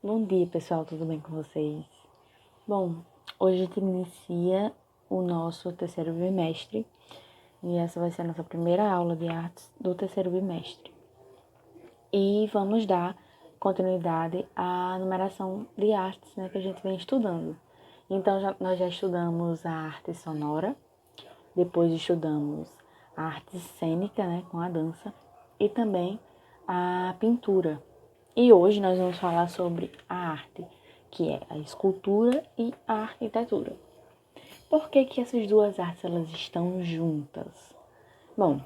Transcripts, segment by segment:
Bom dia, pessoal, tudo bem com vocês? Bom, hoje a gente inicia o nosso terceiro bimestre e essa vai ser a nossa primeira aula de artes do terceiro bimestre. E vamos dar continuidade à numeração de artes, que a gente vem estudando. Então, nós já estudamos a arte sonora, depois estudamos a arte cênica, com a dança, e também a pintura. E hoje nós vamos falar sobre a arte, que é a escultura e a arquitetura. Por que essas duas artes elas estão juntas? Bom,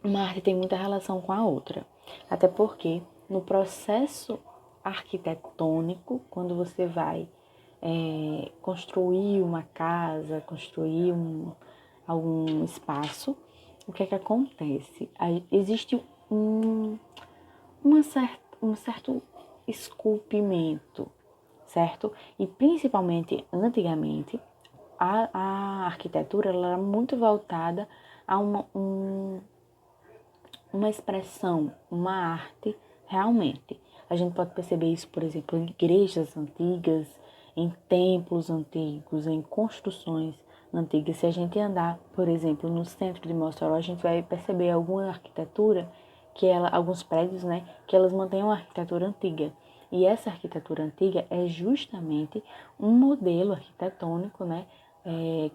uma arte tem muita relação com a outra, até porque no processo arquitetônico, quando você vai construir uma casa, construir algum espaço, o que acontece? Existe um certo esculpimento, certo? E principalmente antigamente, a arquitetura ela era muito voltada a uma expressão, uma arte realmente. A gente pode perceber isso, por exemplo, em igrejas antigas, em templos antigos, em construções antigas. Se a gente andar, por exemplo, no centro de Mossoró, a gente vai perceber alguma arquitetura alguns prédios, que elas mantêm uma arquitetura antiga. E essa arquitetura antiga é justamente um modelo arquitetônico,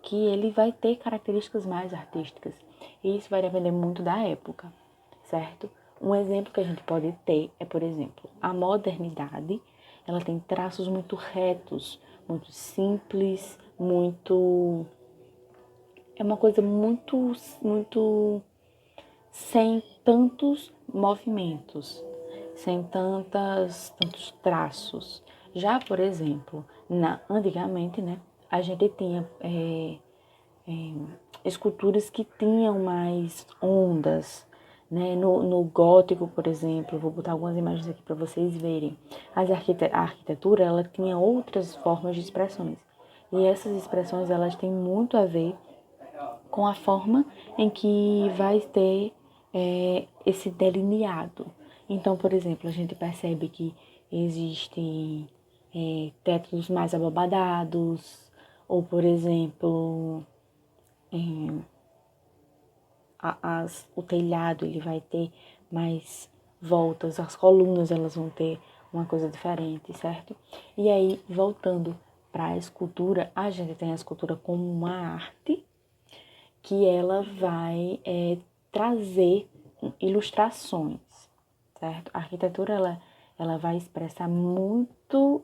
que ele vai ter características mais artísticas. E isso vai depender muito da época, certo? Um exemplo que a gente pode ter é, por exemplo, a modernidade. Ela tem traços muito retos, muito simples, é uma coisa muito sem tantos movimentos, sem tantos traços. Já, por exemplo, antigamente, a gente tinha esculturas que tinham mais ondas, No gótico, por exemplo, vou botar algumas imagens aqui para vocês verem. A arquitetura, ela tinha outras formas de expressões. E essas expressões, elas têm muito a ver com a forma em que vai ter esse delineado. Então, por exemplo, a gente percebe que existem tetos mais abobadados, ou, por exemplo, o telhado ele vai ter mais voltas, as colunas elas vão ter uma coisa diferente, certo? E aí, voltando para a escultura, a gente tem a escultura como uma arte que ela vai trazer ilustrações, certo? A arquitetura, ela vai expressar muitas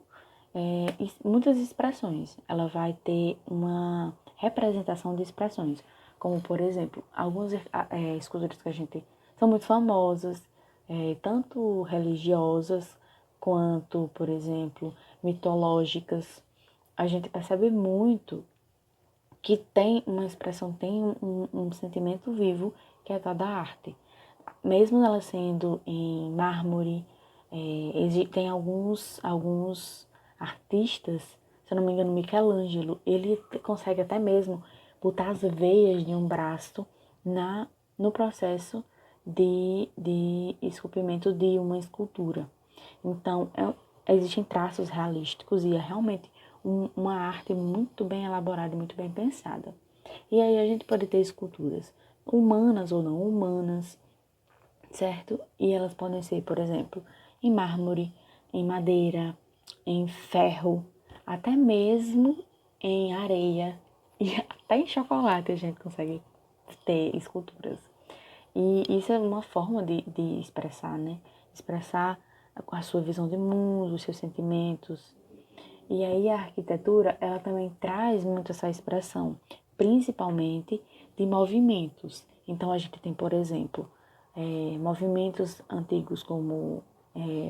expressões. Ela vai ter uma representação de expressões, como, por exemplo, algumas esculturas que a gente são muito famosas, tanto religiosas quanto, por exemplo, mitológicas. A gente percebe muito que tem uma expressão, tem um sentimento vivo, que é a da arte. Mesmo ela sendo em mármore, tem alguns artistas, se eu não me engano, Michelangelo, ele consegue até mesmo botar as veias de um braço no processo de esculpimento de uma escultura. Então, existem traços realísticos e é realmente uma arte muito bem elaborada e muito bem pensada. E aí a gente pode ter esculturas humanas ou não humanas, certo? E elas podem ser, por exemplo, em mármore, em madeira, em ferro, até mesmo em areia e até em chocolate a gente consegue ter esculturas. E isso é uma forma de expressar, Expressar a sua visão de mundo, os seus sentimentos. E aí a arquitetura, ela também traz muito essa expressão, principalmente de movimentos. Então a gente tem, por exemplo, movimentos antigos como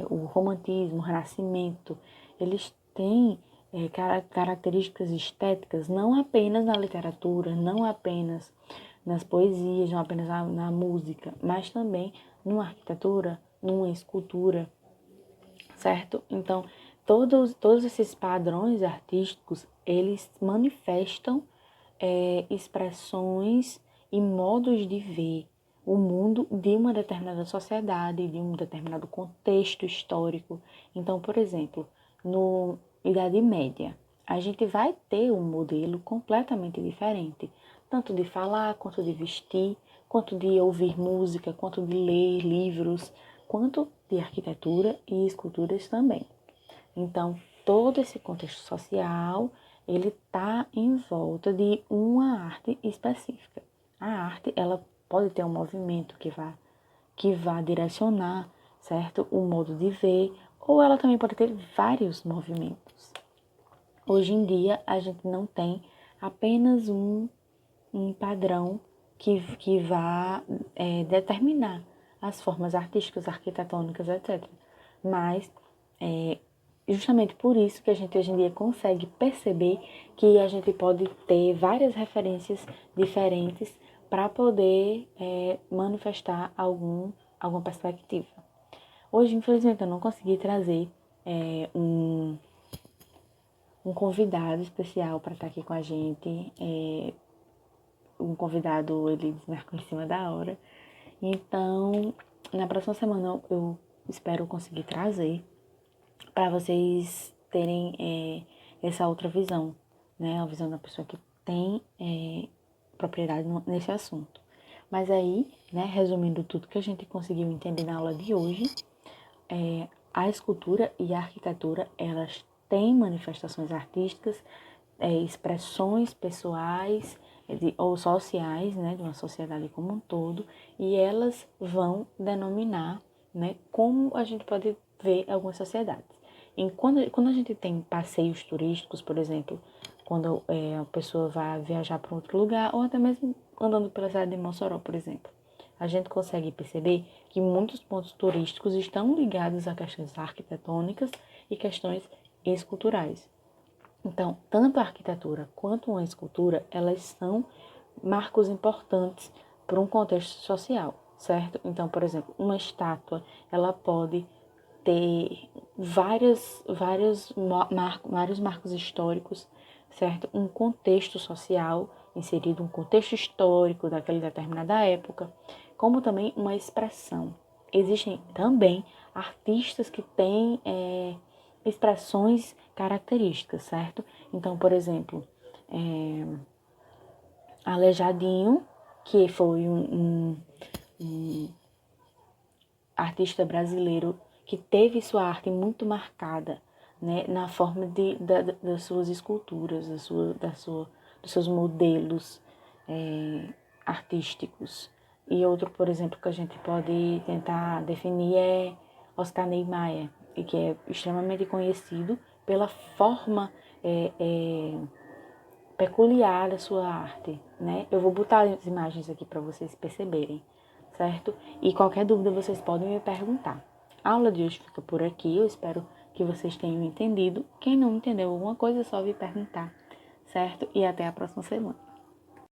o romantismo, o renascimento, eles têm características estéticas não apenas na literatura, não apenas nas poesias, não apenas na música, mas também numa arquitetura, numa escultura, certo? Então, todos esses padrões artísticos, eles manifestam expressões e modos de ver o mundo de uma determinada sociedade, de um determinado contexto histórico. Então, por exemplo, no Idade Média, a gente vai ter um modelo completamente diferente, tanto de falar, quanto de vestir, quanto de ouvir música, quanto de ler livros, quanto de arquitetura e esculturas também. Então, todo esse contexto social, ele está em volta de uma arte específica. A arte, ela pode ter um movimento que vá direcionar, certo? O modo de ver, ou ela também pode ter vários movimentos. Hoje em dia, a gente não tem apenas um padrão que vá determinar as formas artísticas, arquitetônicas, etc. Mas, justamente por isso que a gente hoje em dia consegue perceber que a gente pode ter várias referências diferentes para poder manifestar alguma perspectiva. Hoje, infelizmente, eu não consegui trazer um convidado especial para estar aqui com a gente. Um convidado, ele marcou em cima da hora. Então, na próxima semana eu espero conseguir trazer para vocês terem essa outra visão, né? A visão da pessoa que tem propriedade nesse assunto. Mas aí, né, resumindo tudo que a gente conseguiu entender na aula de hoje, a escultura e a arquitetura, elas têm manifestações artísticas, expressões pessoais ou sociais, né, de uma sociedade como um todo, e elas vão denominar, né, como a gente pode ver algumas sociedades. Quando a gente tem passeios turísticos, por exemplo, quando a pessoa vai viajar para outro lugar, ou até mesmo andando pela cidade de Mossoró, por exemplo, a gente consegue perceber que muitos pontos turísticos estão ligados a questões arquitetônicas e questões esculturais. Então, tanto a arquitetura quanto a escultura, elas são marcos importantes para um contexto social, certo? Então, por exemplo, uma estátua, ela pode ter vários marcos históricos, certo? Um contexto social inserido, um contexto histórico daquela determinada época, como também uma expressão. Existem também artistas que têm expressões características, certo? Então, por exemplo, Aleijadinho, que foi um artista brasileiro que teve sua arte muito marcada, né, na forma das suas esculturas, dos seus modelos artísticos. E outro, por exemplo, que a gente pode tentar definir é Oscar Niemeyer, que é extremamente conhecido pela forma peculiar da sua arte, né? Eu vou botar as imagens aqui para vocês perceberem, certo? E qualquer dúvida vocês podem me perguntar. A aula de hoje fica por aqui, eu espero que vocês tenham entendido. Quem não entendeu alguma coisa é só vir perguntar, certo? E até a próxima semana.